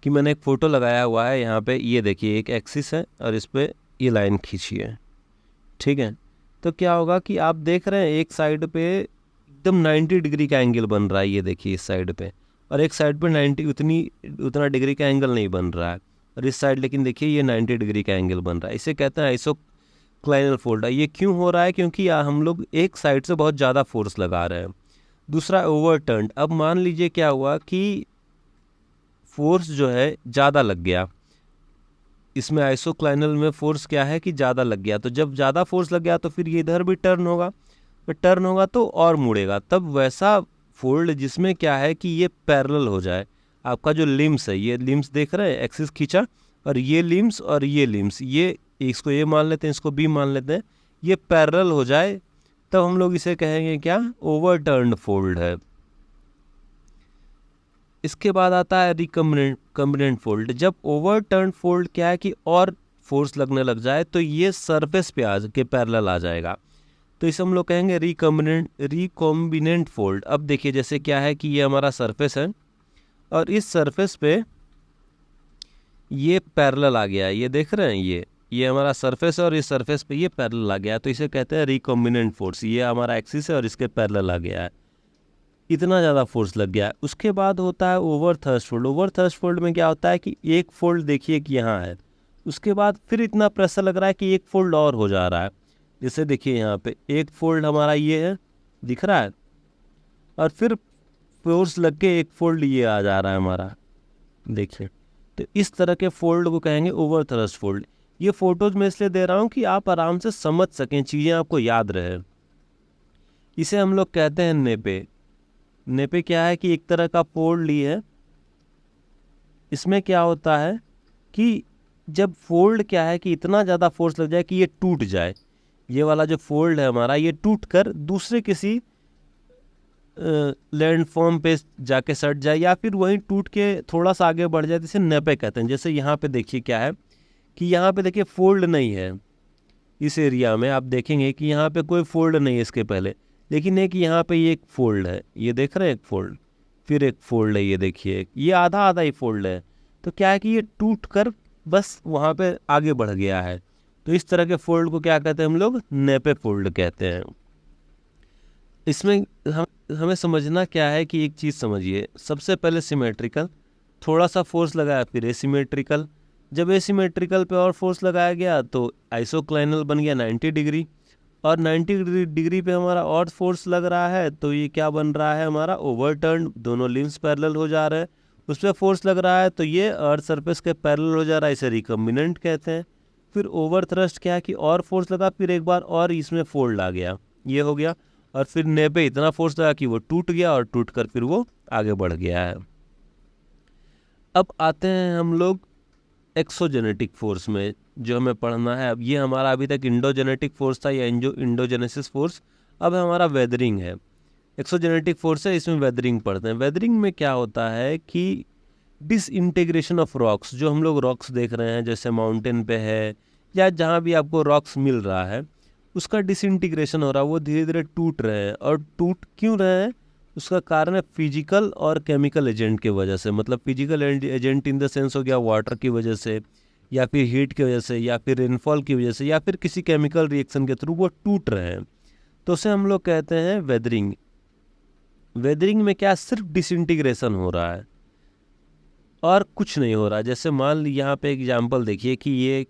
कि मैंने एक फ़ोटो लगाया हुआ है यहाँ पे, ये देखिए एक एक्सिस है और इस पर ये लाइन खींची है, ठीक है। तो क्या होगा कि आप देख रहे हैं एक साइड पे एकदम 90 डिग्री का एंगल बन रहा है, ये देखिए इस साइड पे, और एक साइड पे 90 उतना डिग्री का एंगल नहीं बन रहा है, और इस साइड लेकिन देखिए ये 90 डिग्री का एंगल बन रहा है। इसे कहते हैं आइसोक्लिनल फोल्ड। ये क्यों हो रहा है, क्योंकि हम लोग एक साइड से बहुत ज़्यादा फोर्स लगा रहे हैं। दूसरा ओवरटर्न। अब मान लीजिए क्या हुआ कि फोर्स जो है ज़्यादा लग गया, इसमें आइसोक्लाइनल में फोर्स क्या है कि ज़्यादा लग गया, तो जब ज़्यादा फोर्स लग गया तो फिर ये इधर भी टर्न होगा, तो टर्न होगा तो और मुड़ेगा, तब वैसा फोल्ड जिसमें क्या है कि ये पैरेलल हो जाए। आपका जो लिम्स है, ये लिम्स देख रहे हैं, एक्सिस खींचा, और ये लिम्स और ये लिम्स, ये इसको ये मान लेते हैं, इसको बी मान लेते हैं, ये पैरेलल हो जाए, तब हम लोग इसे कहेंगे क्या, ओवरटर्न्ड फोल्ड है। इसके बाद आता है रिकम्बिनेंट फोल्ड। जब ओवरटर्न फोल्ड क्या है कि और फोर्स लगने लग जाए तो ये सरफेस पे आ के पैरेलल आ जाएगा, तो इसे हम लोग कहेंगे रिकॉम्बिनेंट फोल्ड। अब देखिए जैसे क्या है कि ये हमारा सरफेस है और इस सरफेस पे ये पैरेलल आ गया है, ये देख रहे हैं, ये हमारा सरफेस है और इस सरफेस पे ये पैरेलल आ गया है, तो इसे कहते हैं रिकॉम्बिनेंट फोर्स। ये हमारा एक्सिस है और इसके पैरेलल आ गया है, इतना ज़्यादा फोर्स लग गया है। उसके बाद होता है over thrust fold. Over thrust fold में क्या होता है कि एक फोल्ड देखिए कि यहाँ है, उसके बाद फिर इतना प्रेशर लग रहा है कि एक फोल्ड और हो जा रहा है। जैसे देखिए यहाँ पे एक फोल्ड हमारा ये है, दिख रहा है, और फिर फोर्स लग के एक फोल्ड ये आ जा रहा है हमारा, देखिए। तो इस तरह के फोल्ड को कहेंगे ओवर थ्रस्ट फोल्ड। ये फोटोज में इसलिए दे रहा हूँ कि आप आराम से समझ सकें, चीज़ें आपको याद रहे। इसे हम लोग कहते हैं नेपे। नेपे क्या है कि एक तरह का फोल्ड ली है, इसमें क्या होता है कि जब फोल्ड क्या है कि इतना ज़्यादा फोर्स लग जाए कि ये टूट जाए, ये वाला जो फोल्ड है हमारा, ये टूट कर दूसरे किसी लैंडफॉर्म पे जाके सट जाए, या फिर वहीं टूट के थोड़ा सा आगे बढ़ जाए, जिसे नेपे कहते हैं। जैसे यहाँ पे देखिए क्या है कि यहाँ पे देखिए फोल्ड नहीं है, इस एरिया में आप देखेंगे कि यहाँ पे कोई फोल्ड नहीं है इसके पहले, लेकिन एक यहाँ पे ये एक फोल्ड है, ये देख रहे हैं, एक फोल्ड, फिर एक फोल्ड है, ये देखिए, ये आधा आधा ही फोल्ड है। तो क्या है कि ये टूट कर बस वहाँ पे आगे बढ़ गया है, तो इस तरह के फोल्ड को क्या कहते हैं हम लोग, नेपे फोल्ड कहते हैं। इसमें हमें समझना क्या है कि एक चीज़ समझिए, सबसे पहले सिमेट्रिकल, थोड़ा सा फोर्स लगाया, फिर एसिमेट्रिकल, जब एसिमेट्रिकल पे और फोर्स लगाया गया तो आइसोक्लाइनल बन गया 90 डिग्री, और 90 डिग्री पे हमारा और फोर्स लग रहा है तो ये क्या बन रहा है हमारा, ओवरटर्न, दोनों लिम्स पैरेलल हो जा रहे हैं। उस पर फोर्स लग रहा है तो ये अर्थ सरफेस के पैरेलल हो जा रहा है, इसे रिकम्बिनेंट कहते हैं। फिर ओवर थ्रस्ट क्या है कि और फोर्स लगा, फिर एक बार और इसमें फोल्ड आ गया, ये हो गया, और फिर ने पे इतना फोर्स लगा कि वो टूट गया, और टूट कर फिर वो आगे बढ़ गया है। अब आते हैं हम लोग एक्सोजेनेटिक फोर्स में, जो हमें पढ़ना है। अब ये हमारा अभी तक इंडोजेनेटिक फोर्स था या इंडोजेनेसिस फोर्स, अब हमारा वेदरिंग है। एक्सोजेनेटिक फोर्स है, इसमें वेदरिंग पढ़ते हैं। वेदरिंग में क्या होता है कि डिसइंटीग्रेशन ऑफ रॉक्स, जो हम लोग रॉक्स देख रहे हैं जैसे माउंटेन पे है या जहाँ भी आपको रॉक्स मिल रहा है, उसका डिसइंटीग्रेशन हो रहा है, वो धीरे धीरे टूट रहे हैं। और टूट क्यों रहे हैं, उसका कारण है फिजिकल और केमिकल एजेंट की वजह से। मतलब physical agent in the sense हो गया वाटर की वजह से, या फिर हीट की वजह से, या फिर रेनफॉल की वजह से, या फिर किसी केमिकल रिएक्शन के थ्रू वो टूट रहे हैं, तो उसे हम लोग कहते हैं वेदरिंग। वेदरिंग में क्या, सिर्फ डिसइंटीग्रेशन हो रहा है और कुछ नहीं हो रहा। जैसे मान ली यहाँ पे एग्जांपल देखिए कि ये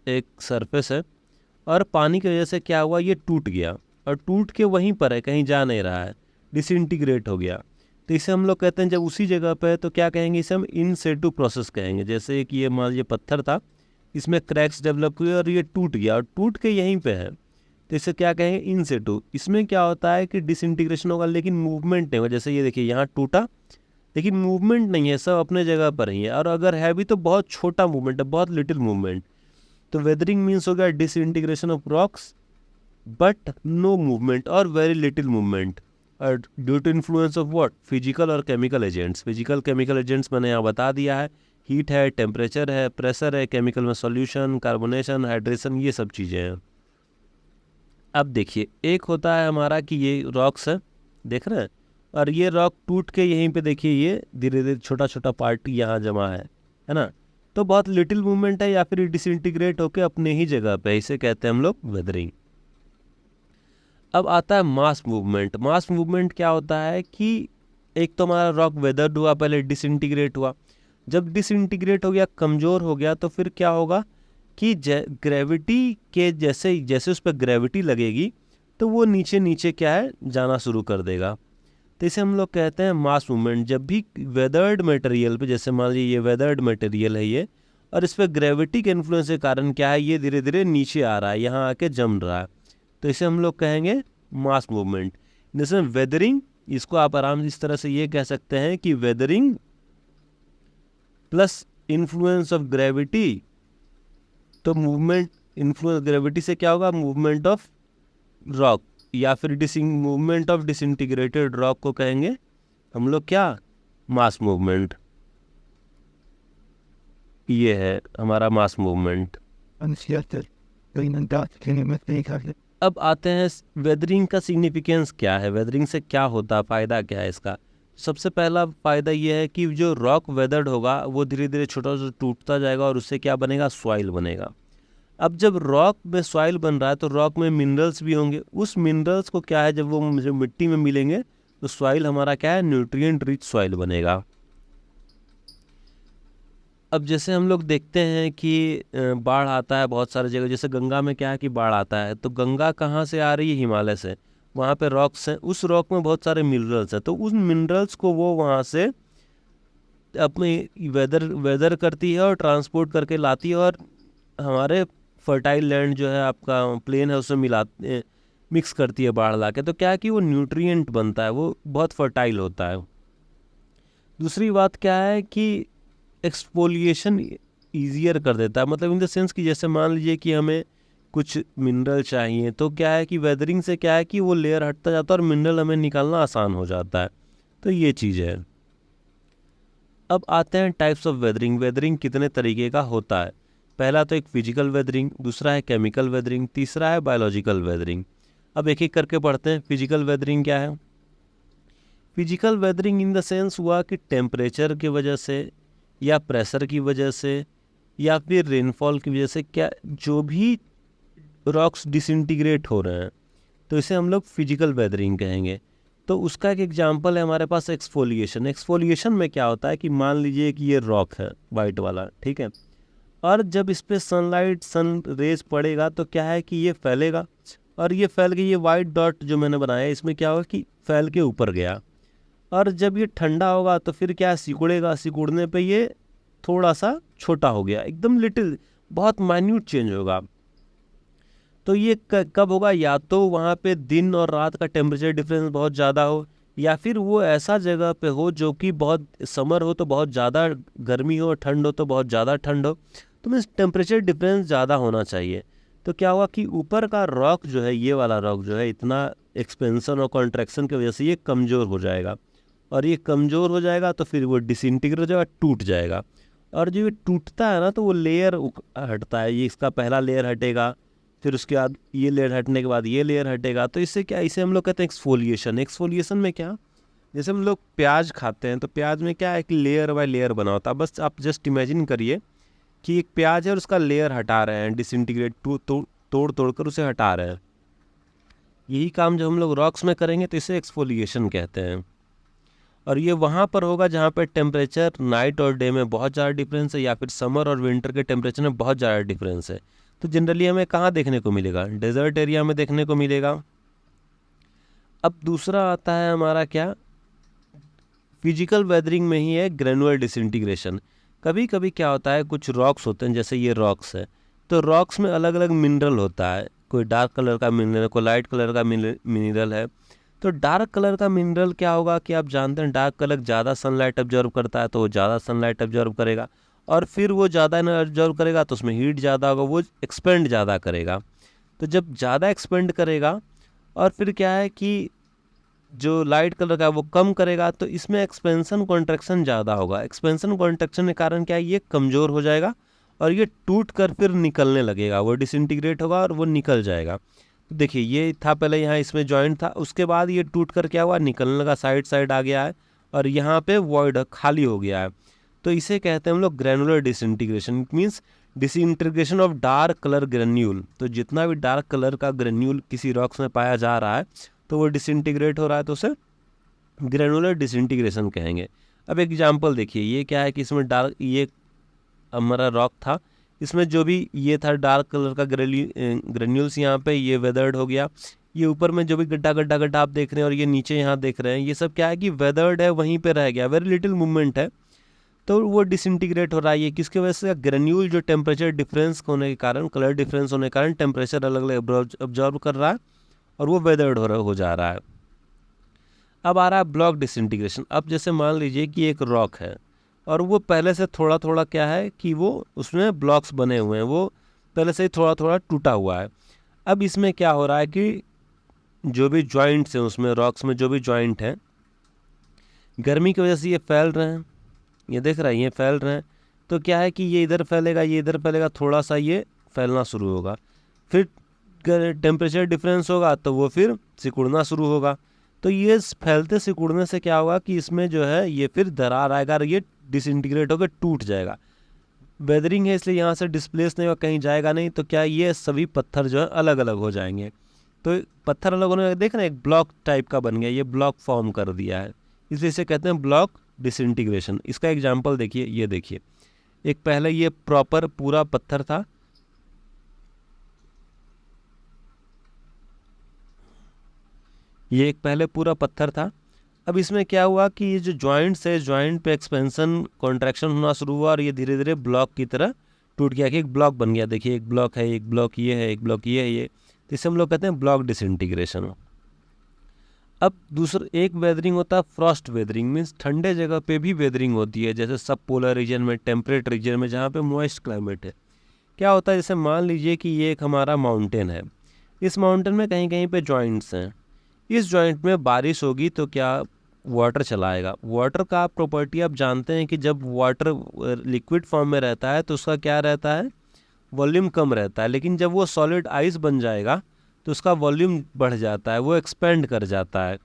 एक सरफेस है और पानी की वजह से क्या हुआ, ये टूट गया, और टूट के वहीं पर है, कहीं जा नहीं रहा है, डिसइंटीग्रेट हो गया। तो इसे हम लोग कहते हैं, जब उसी जगह पे है तो क्या कहेंगे, इसे हम इन सेटू प्रोसेस कहेंगे। जैसे कि ये मान लीजिए पत्थर था, इसमें क्रैक्स डेवलप हुए और ये टूट गया और टूट के यहीं पे है, तो इसे क्या कहेंगे, इन सेटू। इसमें क्या होता है कि डिसइंटीग्रेशन होगा लेकिन मूवमेंट नहीं होगा। जैसे ये देखिए यहाँ टूटा लेकिन मूवमेंट नहीं है, सब अपने जगह पर ही है, और अगर है भी तो बहुत छोटा मूवमेंट है, बहुत लिटिल मूवमेंट। तो वेदरिंग मीन्स हो गया disintegration of rocks but no movement और वेरी लिटिल मूवमेंट, और due to influence of what, physical और chemical agents. Physical chemical agents मैंने यहाँ बता दिया है, हीट है, टेम्परेचर है, प्रेशर है, केमिकल में सॉल्यूशन, कार्बोनेशन, हाइड्रेशन, ये सब चीज़ें हैं। अब देखिए एक होता है हमारा कि ये रॉक्स है, देख रहे हैं, और ये रॉक टूट के यहीं पे देखिए ये धीरे धीरे छोटा छोटा पार्ट यहाँ जमा है ना, तो बहुत लिटिल मूवमेंट है, या फिर डिसइंटीग्रेट होके अपने ही जगह पे, इसे कहते हैं हम लोग वेदरिंग। अब आता है मास मूवमेंट। मास मूवमेंट क्या होता है कि एक तो हमारा रॉक वेदर्ड हुआ, पहले डिसइंटीग्रेट हुआ, जब डिसइंटीग्रेट हो गया, कमज़ोर हो गया, तो फिर क्या होगा कि ग्रेविटी के जैसे जैसे उस पर ग्रेविटी लगेगी तो वो नीचे नीचे क्या है, जाना शुरू कर देगा। तो इसे हम लोग कहते हैं मास मूवमेंट। जब भी वेदर्ड मटेरियल पे, जैसे मान लीजिए ये वेदर्ड मटेरियल है ये, और इस पर ग्रेविटी के इन्फ्लुएंस के कारण क्या है, ये धीरे धीरे नीचे आ रहा है, यहाँ आके जम रहा है, तो इसे हम लोग कहेंगे मास मूवमेंट। जैसे वेदरिंग, इसको आप आराम से इस तरह से ये कह सकते हैं कि weathering plus influence of gravity, तो मूवमेंट इन्फ्लुएंस ग्रेविटी से क्या होगा, मूवमेंट ऑफ रॉक, या फिर मूवमेंट ऑफ डिसइंटीग्रेटेड रॉक को कहेंगे हम लोग क्या, मास मूवमेंट। ये है हमारा मास मूवमेंट। अब आते हैं वेदरिंग का सिग्निफिकेंस क्या है, वेदरिंग से क्या होता है, फ़ायदा क्या है इसका। सबसे पहला फ़ायदा ये है कि जो रॉक वेदर्ड होगा वो धीरे धीरे छोटा सा टूटता जाएगा और उससे क्या बनेगा, सॉइल बनेगा। अब जब रॉक में सॉइल बन रहा है तो रॉक में मिनरल्स भी होंगे, उस मिनरल्स को क्या है, जब वो मिट्टी में मिलेंगे तो सॉइल हमारा क्या है, न्यूट्रिएंट रिच सॉइल बनेगा। अब जैसे हम लोग देखते हैं कि बाढ़ आता है बहुत सारी जगह, जैसे गंगा में क्या है कि बाढ़ आता है, तो गंगा कहाँ से आ रही है, हिमालय से। वहाँ पे रॉक्स हैं, उस रॉक में बहुत सारे मिनरल्स हैं, तो उन मिनरल्स को वो वहाँ से अपने वेदर करती है और ट्रांसपोर्ट करके लाती है, और हमारे फर्टाइल लैंड जो है आपका प्लेन है उसमें मिक्स करती है बाढ़ ला के। तो क्या है कि वो न्यूट्रिएंट बनता है, वो बहुत फर्टाइल होता है। दूसरी बात क्या है कि एक्सफोलिएशन ईजियर कर देता है, मतलब इन द सेंस कि जैसे मान लीजिए कि हमें कुछ मिनरल चाहिए, तो क्या है कि वेदरिंग से क्या है कि वो लेयर हटता जाता है और मिनरल हमें निकालना आसान हो जाता है। तो ये चीज़ है। अब आते हैं टाइप्स ऑफ वेदरिंग। वेदरिंग कितने तरीके का होता है। पहला तो एक फिजिकल वेदरिंग, दूसरा है केमिकल वेदरिंग, तीसरा है बायोलॉजिकल वेदरिंग। अब एक एक करके पढ़ते हैं। फिजिकल वेदरिंग क्या है। Physical weathering in the sense हुआ कि टेम्परेचर की वजह से या प्रेशर की वजह से या फिर रेनफॉल की वजह से क्या जो भी रॉक्स डिसइंटीग्रेट हो रहे हैं, तो इसे हम लोग फिजिकल वेदरिंग कहेंगे। तो उसका एक एग्जांपल है हमारे पास एक्सफोलिएशन। एक्सफोलिएशन में क्या होता है कि मान लीजिए कि ये रॉक है वाइट वाला, ठीक है, और जब इस पर सन रेज पड़ेगा तो क्या है कि ये फैलेगा, और ये फैल के ये वाइट डॉट जो मैंने बनाया इसमें क्या होगा कि फैल के ऊपर गया, और जब ये ठंडा होगा तो फिर क्या सिकुड़ेगा, सिकुड़ने पे ये थोड़ा सा छोटा हो गया, एकदम लिटिल, बहुत माइन्यूट चेंज होगा। तो ये कब होगा, या तो वहाँ पे दिन और रात का टेम्परेचर डिफरेंस बहुत ज़्यादा हो, या फिर वो ऐसा जगह पे हो जो कि बहुत समर हो तो बहुत ज़्यादा गर्मी हो, ठंड हो तो बहुत ज़्यादा ठंड हो, तो मीन्स टेम्परेचर डिफरेंस ज़्यादा होना चाहिए। तो क्या हुआ कि ऊपर का रॉक जो है, ये वाला रॉक जो है, इतना एक्सपेंसन और कॉन्ट्रैक्शन की वजह से ये कमज़ोर हो जाएगा, और ये कमज़ोर हो जाएगा तो फिर वो डिसइंटीग्रेट हो जाएगा, टूट जाएगा। और जो ये टूटता है ना तो वो लेयर हटता है, ये इसका पहला लेयर हटेगा, फिर उसके बाद ये लेयर हटने के बाद ये लेयर हटेगा। तो इससे क्या, इसे हम लोग कहते हैं एक्सफोलिएशन। एक्सफोलिएशन में क्या, जैसे हम लोग प्याज खाते हैं तो प्याज में क्या है कि लेयर बाय लेयर बना होता है। बस आप जस्ट इमेजिन करिए कि एक प्याज है और उसका लेयर हटा रहे हैं, डिसइंटीग्रेट तोड़ तोड़ कर उसे हटा रहे हैं। यही काम जब हम लोग रॉक्स में करेंगे तो इसे एक्सफोलिएशन कहते हैं। और ये वहाँ पर होगा जहाँ पर टेम्परेचर नाइट और डे में बहुत ज़्यादा डिफरेंस है, या फिर समर और विंटर के टेम्परेचर में बहुत ज़्यादा डिफरेंस है। तो जनरली हमें कहाँ देखने को मिलेगा, डेजर्ट एरिया में देखने को मिलेगा। अब दूसरा आता है हमारा क्या, फिजिकल वेदरिंग में ही है ग्रेनुलर डिसइंटीग्रेशन। कभी कभी क्या होता है, कुछ रॉक्स होते हैं, जैसे ये रॉक्स है, तो रॉक्स में अलग अलग मिनरल होता है, कोई डार्क कलर का मिनरल है, कोई लाइट कलर का मिनरल है। तो डार्क कलर का मिनरल क्या होगा कि आप जानते हैं डार्क कलर ज़्यादा सनलाइट ऑब्जर्व करता है, तो वो ज़्यादा सनलाइट ऑब्जर्व करेगा, और फिर वो ज़्यादा ऑब्जर्व करेगा तो उसमें हीट ज़्यादा होगा, वो एक्सपेंड ज़्यादा करेगा। तो जब ज़्यादा एक्सपेंड करेगा और फिर क्या है कि जो लाइट कलर का है वो कम करेगा, तो इसमें एक्सपेंशन कॉन्ट्रैक्शन ज़्यादा होगा। एक्सपेंशन कॉन्ट्रैक्शन के कारण क्या है, ये कमज़ोर हो जाएगा और ये टूट कर फिर निकलने लगेगा, वो डिसइंटीग्रेट होगा और वो निकल जाएगा। तो देखिए ये था पहले, यहाँ इसमें जॉइंट था, उसके बाद ये टूट कर क्या हुआ, निकलने लगा, साइड साइड आ गया है, और यहाँ पे वॉइड खाली हो गया है। तो इसे कहते हैं हम लोग granular disintegration. It means disintegration of dark colour granule. तो जितना भी डार्क कलर का ग्रेन्यूल किसी रॉक्स में पाया जा रहा है तो वो डिसइंटीग्रेट हो रहा है, तो उसे ग्रेनुलर डिसइंटीग्रेशन कहेंगे। अब एग्जांपल देखिए, ये क्या है कि इसमें डार्क, ये हमारा रॉक था, इसमें जो भी ये था डार्क कलर का ग्रेन्यूल्स, यहाँ पे ये वेदर्ड हो गया, ये ऊपर में जो भी गड्ढा गड्ढा गड्ढा आप देख रहे हैं और ये नीचे यहाँ देख रहे हैं, ये सब क्या है कि वेदर्ड है, वहीं पे रह गया, वेरी लिटिल मूवमेंट है, तो वो डिसइंटीग्रेट हो रहा है। ये किसकी वजह से? ग्रेन्यूल जो टेम्परेचर डिफरेंस होने के कारण, कलर डिफरेंस होने के कारण टेम्परेचर अलग अलग ऑब्जॉर्व कर रहा है और वो वेदर्ड हो जा रहा है। अब आ रहा है ब्लॉक डिसइंटीग्रेशन। अब जैसे मान लीजिए कि एक रॉक है और वो पहले से थोड़ा थोड़ा क्या है कि वो उसमें ब्लॉक्स बने हुए हैं, वो पहले से ही थोड़ा थोड़ा टूटा हुआ है। अब इसमें क्या हो रहा है कि जो भी जॉइंट्स हैं उसमें, रॉक्स में जो भी जॉइंट हैं, गर्मी की वजह से ये फैल रहे हैं, ये देख रहा है, ये फैल रहे हैं। तो क्या है कि ये इधर फैलेगा, ये इधर फैलेगा, थोड़ा सा ये फैलना शुरू होगा, फिर टेम्परेचर डिफरेंस होगा तो वो फिर सिकुड़ना शुरू होगा। तो ये फैलते सिकुड़ने से क्या होगा कि इसमें जो है ये फिर दरार आएगा और ये डिसइंटीग्रेट होकर टूट जाएगा। वेदरिंग है इसलिए यहाँ से डिस्प्लेस नहीं होगा, कहीं जाएगा नहीं, तो क्या ये सभी पत्थर जो है अलग अलग हो जाएंगे। तो पत्थर अलग होने देख रहे हैं, एक ब्लॉक टाइप का बन गया, ये ब्लॉक फॉर्म कर दिया है, इसलिए इसे कहते हैं ब्लॉक डिसइंटीग्रेशन। इसका एग्जाम्पल देखिए, ये देखिए, एक पहले ये प्रॉपर पूरा पत्थर था, ये एक पहले पूरा पत्थर था। अब इसमें क्या हुआ कि ये जो जॉइंट्स है, जॉइंट पे एक्सपेंशन कॉन्ट्रैक्शन होना शुरू हुआ और ये धीरे धीरे ब्लॉक की तरह टूट गया कि एक ब्लॉक बन गया। देखिए एक ब्लॉक है, एक ब्लॉक ये है, एक ब्लॉक ये है, ये, तो इसे हम लोग कहते हैं ब्लॉक डिसइंटीग्रेशन। अब दूसरा एक वेदरिंग होता है फ्रॉस्ट वेदरिंग, मीन्स ठंडे जगह पे भी वेदरिंग होती है, जैसे सब पोलर रीजन में, टेम्परेट रीजन में, जहाँ पे मॉइस्ट क्लाइमेट है। क्या होता है, जैसे मान लीजिए कि ये एक हमारा माउंटेन है, इस माउंटेन में कहीं कहीं पे जॉइंट्स हैं, इस जॉइंट में बारिश होगी तो क्या वाटर चलाएगा। वाटर का आप प्रॉपर्टी आप जानते हैं कि जब वाटर लिक्विड फॉर्म में रहता है तो उसका क्या रहता है, वॉल्यूम कम रहता है, लेकिन जब वो सॉलिड आइस बन जाएगा तो उसका वॉल्यूम बढ़ जाता है, वो एक्सपेंड कर जाता है।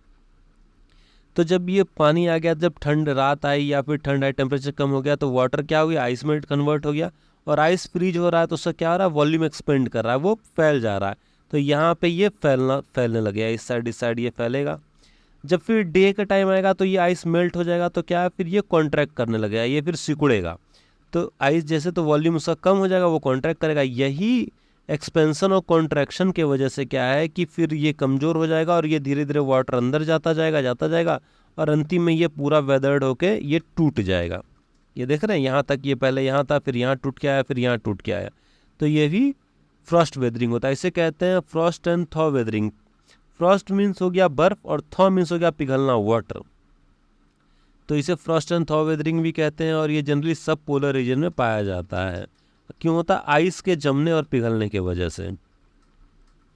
तो जब ये पानी आ गया, जब ठंड रात आई या फिर ठंड आई, टेम्परेचर कम हो गया, तो वाटर क्या हो गया, आइस में कन्वर्ट हो गया, और आइस फ्रीज हो रहा है तो उससे क्या हो रहा है, वॉल्यूम एक्सपेंड कर रहा है, वो फैल जा रहा है। तो यहाँ पे ये फैलने लगेगा, इस साइड ये फैलेगा। जब फिर डे का टाइम आएगा तो ये आइस मेल्ट हो जाएगा, तो क्या है, फिर ये कॉन्ट्रैक्ट करने लगेगा, ये फिर सिकुड़ेगा। तो आइस जैसे तो वॉल्यूम उसका कम हो जाएगा, वो कॉन्ट्रैक्ट करेगा। यही एक्सपेंशन और कॉन्ट्रैक्शन के वजह से क्या है कि फिर ये कमज़ोर हो जाएगा और ये धीरे धीरे वाटर अंदर जाता जाएगा और अंतिम में ये पूरा वेदर्ड होके ये टूट जाएगा। ये देख रहे हैं, यहाँ तक ये पहले यहाँ था, फिर यहाँ टूट के आया, फिर यहाँ टूट के आया। तो ये भी फ्रॉस्ट वेदरिंग होता है, इसे कहते हैं Frost and thaw weathering. Frost means हो गया बर्फ और थॉ मीन्स हो गया पिघलना, वाटर। तो इसे फ्रॉस्ट एंड थॉ वेदरिंग भी कहते हैं और ये जनरली सब पोलर रीजन में पाया जाता है। क्यों होता है, आइस के जमने और पिघलने के वजह से।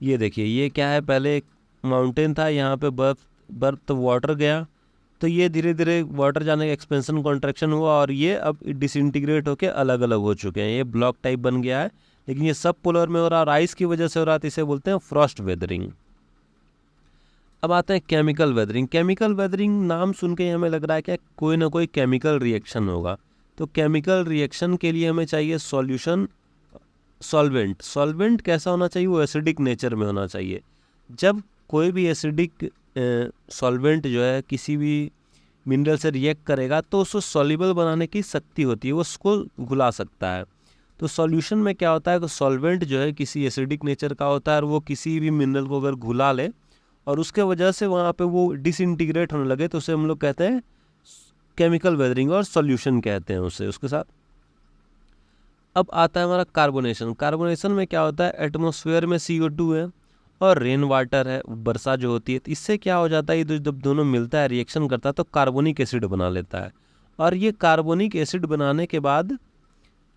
ये देखिए, ये क्या है, पहले एक माउंटेन था, यहाँ पे बर्फ तो वाटर गया, तो ये धीरे धीरे वाटर जाने का एक्सपेंशन कॉन्ट्रैक्शन हुआ और ये अब डिसइंटीग्रेट होके अलग अलग हो चुके हैं, ये ब्लॉक टाइप बन गया है, लेकिन ये सब पोलर में हो रहा है और आइस की वजह से हो रहा है, तो इसे बोलते हैं फ्रॉस्ट वेदरिंग। अब आते हैं केमिकल वेदरिंग। केमिकल वेदरिंग नाम सुन के हमें लग रहा है कि कोई ना कोई केमिकल रिएक्शन होगा। तो केमिकल रिएक्शन के लिए हमें चाहिए सॉल्यूशन, सॉल्वेंट। सॉल्वेंट कैसा होना चाहिए, वो एसिडिक नेचर में होना चाहिए। जब कोई भी एसिडिक सॉल्वेंट जो है किसी भी मिनरल से रिएक्ट करेगा तो उसको सॉल्युबल बनाने की शक्ति होती है, वो उसको घुला सकता है। तो सॉल्यूशन में क्या होता है कि सॉल्वेंट जो है किसी एसिडिक नेचर का होता है और वो किसी भी मिनरल को अगर घुला ले और उसके वजह से वहाँ पे वो डिसइंटीग्रेट होने लगे तो उसे हम लोग कहते हैं केमिकल वेदरिंग और सॉल्यूशन कहते हैं उसे, उसके साथ। अब आता है हमारा कार्बोनेशन। कार्बोनेशन में क्या होता है, एटमॉस्फेयर में CO2 है और रेन वाटर है, वर्षा जो होती है, तो इससे क्या हो जाता है, ये जब दोनों मिलता है रिएक्शन करता है तो कार्बोनिक एसिड बना लेता है। और ये कार्बोनिक एसिड बनाने के बाद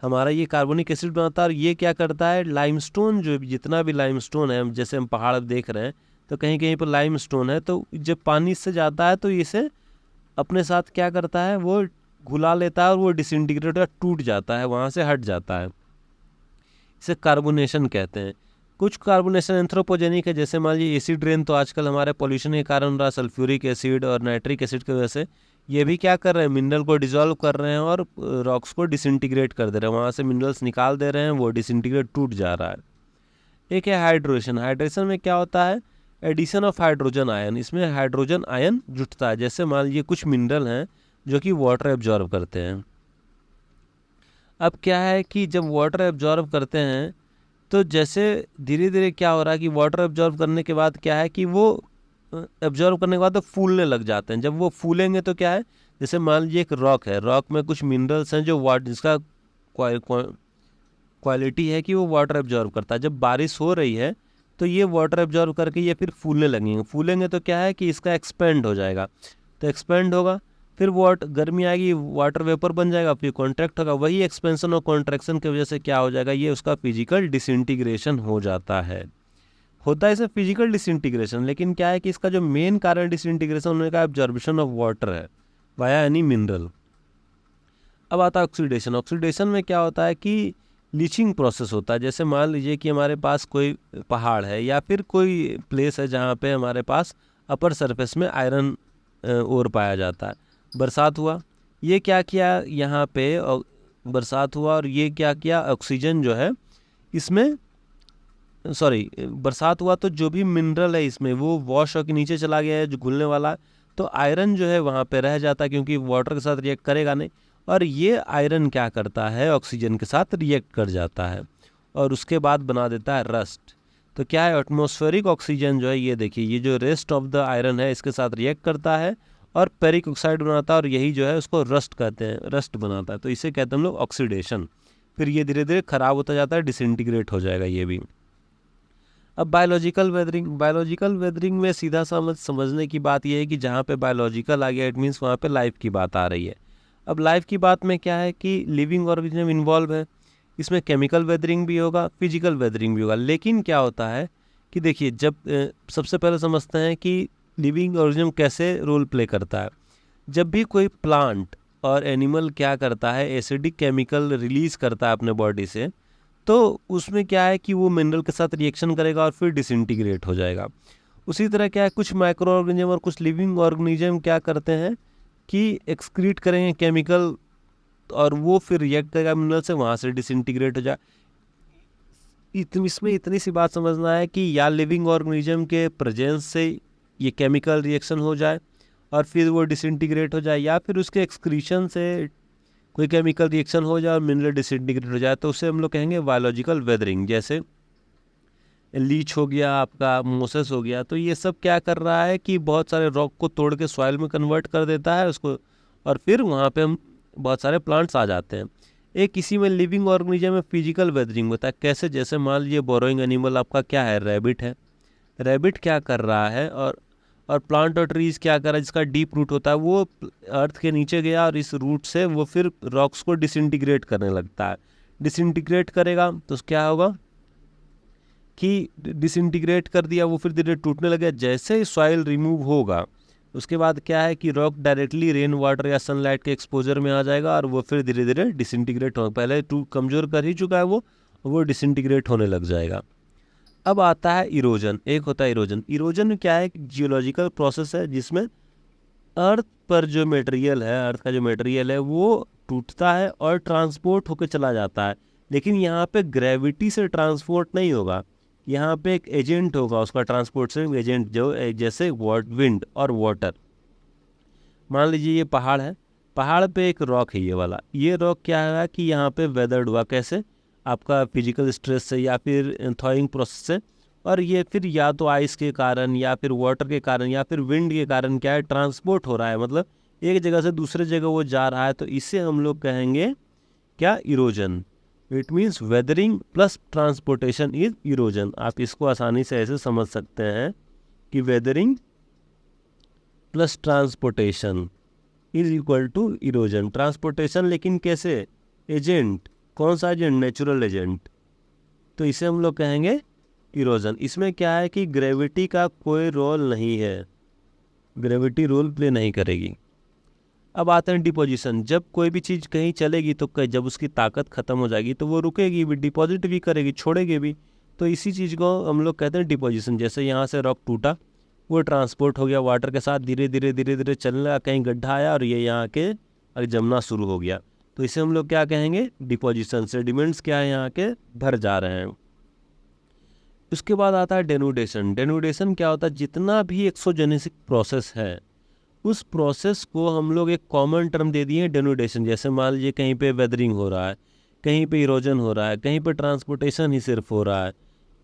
हमारा ये कार्बोनिक एसिड बनाता है और ये क्या करता है, लाइमस्टोन जो जितना भी लाइमस्टोन है, जैसे हम पहाड़ देख रहे हैं तो कहीं कहीं पर लाइमस्टोन है, तो जब पानी से जाता है तो इसे अपने साथ क्या करता है, वो घुला लेता है और वो डिसइंटीग्रेट टूट जाता है, वहाँ से हट जाता है। इसे कार्बोनेशन कहते हैं। कुछ कार्बोनेशन एंथ्रोपोजेनिक है, जैसे मान लीजिए एसिड रेन तो आजकल हमारे पॉल्यूशन के कारण हो रहा है, सल्फ्यूरिक एसिड और नाइट्रिक एसिड की वजह से ये भी क्या कर रहे हैं, मिनरल को डिसॉल्व कर रहे हैं और रॉक्स को डिसइंटीग्रेट कर दे रहे हैं, वहाँ से मिनरल्स निकाल दे रहे हैं, वो डिसइंटीग्रेट टूट जा रहा है। एक है हाइड्रेशन। हाइड्रेशन में क्या होता है, एडिशन ऑफ हाइड्रोजन आयन। इसमें हाइड्रोजन आयन जुटता है, जैसे मान लीजिए कुछ मिनरल हैं जो कि वाटर एब्जॉर्ब करते हैं। अब क्या है कि जब वाटर एब्जॉर्ब करते हैं तो जैसे धीरे धीरे क्या हो रहा है कि वाटर एब्जॉर्ब करने के बाद क्या है कि वो एब्जॉर्ब करने के बाद तो फूलने लग जाते हैं। जब वो फूलेंगे तो क्या है, जैसे मान लीजिए एक रॉक है, रॉक में कुछ मिनरल्स हैं जो वाटर, जिसका क्वालिटी है कि वो वाटर एब्जॉर्ब करता है। जब बारिश हो रही है तो ये वाटर एब्जॉर्ब करके ये फिर फूलने लगेंगे। फूलेंगे तो क्या है कि इसका एक्सपेंड हो जाएगा, तो एक्सपेंड होगा, फिर गर्मी आएगी, वाटर वेपर बन जाएगा, फिर कॉन्ट्रैक्ट होगा। वही एक्सपेंशन और कॉन्ट्रैक्शन की वजह से क्या हो जाएगा, ये उसका फिजिकल डिसइंटीग्रेशन हो जाता है। होता है इसे फिजिकल डिसइंटीग्रेशन, लेकिन क्या है कि इसका जो मेन कारण डिसइंटीग्रेशन होने का एब्जॉर्बिशन ऑफ वाटर है वाया एनी मिनरल। अब आता है ऑक्सीडेशन। ऑक्सीडेशन में क्या होता है कि लीचिंग प्रोसेस होता है। जैसे मान लीजिए कि हमारे पास कोई पहाड़ है या फिर कोई प्लेस है जहाँ पे हमारे पास अपर सरफेस में आयरन ओर पाया जाता है। बरसात हुआ, ये क्या किया यहाँ पे, बरसात हुआ और ये क्या किया, ऑक्सीजन जो है इसमें, सॉरी बरसात हुआ तो जो भी मिनरल है इसमें वो वॉश होकर नीचे चला गया है, जो घुलने वाला, तो आयरन जो है वहाँ पे रह जाता है क्योंकि वाटर के साथ रिएक्ट करेगा नहीं। और ये आयरन क्या करता है, ऑक्सीजन के साथ रिएक्ट कर जाता है और उसके बाद बना देता है रस्ट। तो क्या है, एटमॉस्फेरिक ऑक्सीजन जो है, ये देखिए, ये जो रेस्ट ऑफ द आयरन है इसके साथ रिएक्ट करता है और पेरिक ऑक्साइड बनाता है, और यही जो है उसको रस्ट कहते हैं, रस्ट बनाता है। तो इसे कहते हैं हम लोग ऑक्सीडेशन। फिर ये धीरे धीरे खराब होता जाता है, डिसइंटीग्रेट हो जाएगा ये भी। अब बायोलॉजिकल वेदरिंग। बायोलॉजिकल वेदरिंग में सीधा समझने की बात यह है कि जहाँ पे बायोलॉजिकल आ गया इट मीन्स वहाँ पे लाइफ की बात आ रही है। अब लाइफ की बात में क्या है कि लिविंग ऑर्गेनिज्म इन्वॉल्व है, इसमें केमिकल वेदरिंग भी होगा, फिजिकल वेदरिंग भी होगा। लेकिन क्या होता है कि देखिए, जब सबसे पहले समझते हैं कि लिविंग ऑर्गेनिज्म कैसे रोल प्ले करता है। जब भी कोई प्लांट और एनिमल क्या करता है, एसिडिक केमिकल रिलीज करता है अपने बॉडी से, तो उसमें क्या है कि वो मिनरल के साथ रिएक्शन करेगा और फिर डिसइंटीग्रेट हो जाएगा। उसी तरह क्या है, कुछ माइक्रो ऑर्गेनिज्म और कुछ लिविंग ऑर्गेनिज्म क्या करते हैं कि एक्सक्रीट करेंगे केमिकल और वो फिर रिएक्ट करेगा मिनरल से, वहाँ से डिसइंटीग्रेट हो जाए। इसमें इतनी सी बात समझना है कि या लिविंग ऑर्गेनिज्म के प्रेजेंस से ये केमिकल रिएक्शन हो जाए और फिर वो डिसइंटीग्रेट हो जाए, या फिर उसके एक्सक्रीशन से कोई केमिकल रिएक्शन हो जाए और मिनरल डिसइंटीग्रेट हो जाए, तो उसे हम लोग कहेंगे बायोलॉजिकल वेदरिंग। जैसे लीच हो गया, आपका मोसेस हो गया, तो ये सब क्या कर रहा है कि बहुत सारे रॉक को तोड़ के सॉइल में कन्वर्ट कर देता है उसको, और फिर वहाँ पे हम बहुत सारे प्लांट्स आ जाते हैं। एक इसी में लिविंग ऑर्गेनिज्म में फिजिकल वेदरिंग होता है। कैसे, जैसे मान लीजिए बोरोइंग एनिमल आपका क्या है, रैबिट है। रैबिट क्या कर रहा है, और प्लांट और ट्रीज क्या कर रहा है, जिसका डीप रूट होता है वो अर्थ के नीचे गया और इस रूट से वो फिर रॉक्स को डिसइंटीग्रेट करने लगता है। डिसइंटीग्रेट करेगा तो क्या होगा कि डिसइंटीग्रेट कर दिया, वो फिर धीरे टूटने लगे। जैसे ही सॉइल रिमूव होगा उसके बाद क्या है कि रॉक डायरेक्टली रेन वाटर या सनलाइट के एक्सपोजर में आ जाएगा और वो फिर धीरे धीरे डिसइंटीग्रेट हो, पहले कमज़ोर कर ही चुका है वो डिसइंटीग्रेट होने लग जाएगा। अब आता है इरोजन। एक होता है इरोजन। इरोजन क्या है, जियोलॉजिकल प्रोसेस है जिसमें अर्थ पर जो मटेरियल है, अर्थ का जो मटेरियल है वो टूटता है और ट्रांसपोर्ट होकर चला जाता है। लेकिन यहाँ पे ग्रेविटी से ट्रांसपोर्ट नहीं होगा, यहाँ पे एक एजेंट होगा उसका ट्रांसपोर्ट से एजेंट, जो जैसे विंड और वाटर। मान लीजिए ये पहाड़ है, पहाड़ पे एक रॉक है, ये वाला, ये रॉक क्या है कि यहाँ पे वेदर्ड हुआ, कैसे, आपका फिजिकल स्ट्रेस से या फिर थॉइंग प्रोसेस से, और ये फिर या तो आइस के कारण या फिर वाटर के कारण या फिर विंड के कारण क्या है, ट्रांसपोर्ट हो रहा है, मतलब एक जगह से दूसरे जगह वो जा रहा है। तो इसे हम लोग कहेंगे क्या, erosion. It means weathering plus transportation is erosion. आप इसको आसानी से ऐसे समझ सकते हैं कि weathering plus transportation is equal to erosion. Transportation लेकिन कैसे, एजेंट, कौन सा एजेंट, नेचुरल एजेंट, तो इसे हम लोग कहेंगे इरोजन। इसमें क्या है कि ग्रेविटी का कोई रोल नहीं है, ग्रेविटी रोल प्ले नहीं करेगी। अब आते हैं डिपोजिशन। जब कोई भी चीज़ कहीं चलेगी तो जब उसकी ताकत ख़त्म हो जाएगी तो वो रुकेगी भी, डिपॉजिट भी करेगी, छोड़ेगी भी। तो इसी चीज़ को हम लोग कहते हैं डिपोजिशन। जैसे यहाँ से रॉक टूटा, वो ट्रांसपोर्ट हो गया वाटर के साथ, धीरे धीरे धीरे धीरे चलने लगा, कहीं गड्ढा आया और ये यहाँ के जमना शुरू हो गया, तो इसे हम लोग क्या कहेंगे, डिपोजिशन। सेडिमेंट्स क्या है यहाँ के भर जा रहे हैं। उसके बाद आता है डेनुडेशन। डेनुडेशन क्या होता है, जितना भी एक्सोजेनेसिक प्रोसेस है उस प्रोसेस को हम लोग एक कॉमन टर्म दे दिए डेनुडेशन। जैसे मान लीजिए कहीं पे वेदरिंग हो रहा है कहीं पे इरोजन हो रहा है, कहीं पे ट्रांसपोर्टेशन ही सिर्फ हो रहा है।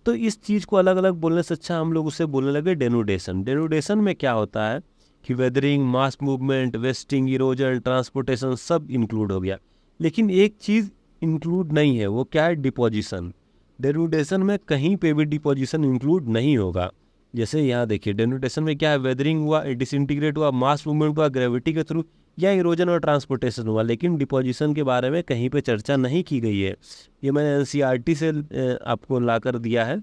तो इस चीज़ को अलग अलग बोलने से अच्छा हम लोग उसे बोलने लगे डेनुडेशन। डेनुडेशन में क्या होता है कि weathering, mass movement, wasting, erosion, transportation सब इंक्लूड हो गया। लेकिन एक चीज़ इंक्लूड नहीं है, वो क्या है? डिपोजिशन। डेनुडेशन में कहीं पे भी डिपोजिशन इंक्लूड नहीं होगा। जैसे यहाँ देखिए, डेनुडेशन में क्या है? वेदरिंग हुआ, डिसइंटीग्रेट हुआ, मास मूवमेंट हुआ ग्रेविटी के थ्रू, या इरोजन और ट्रांसपोर्टेशन हुआ, लेकिन डिपोजिशन के बारे में कहीं पे चर्चा नहीं की गई है। ये मैंने एनसीईआरटी से आपको ला कर दिया है।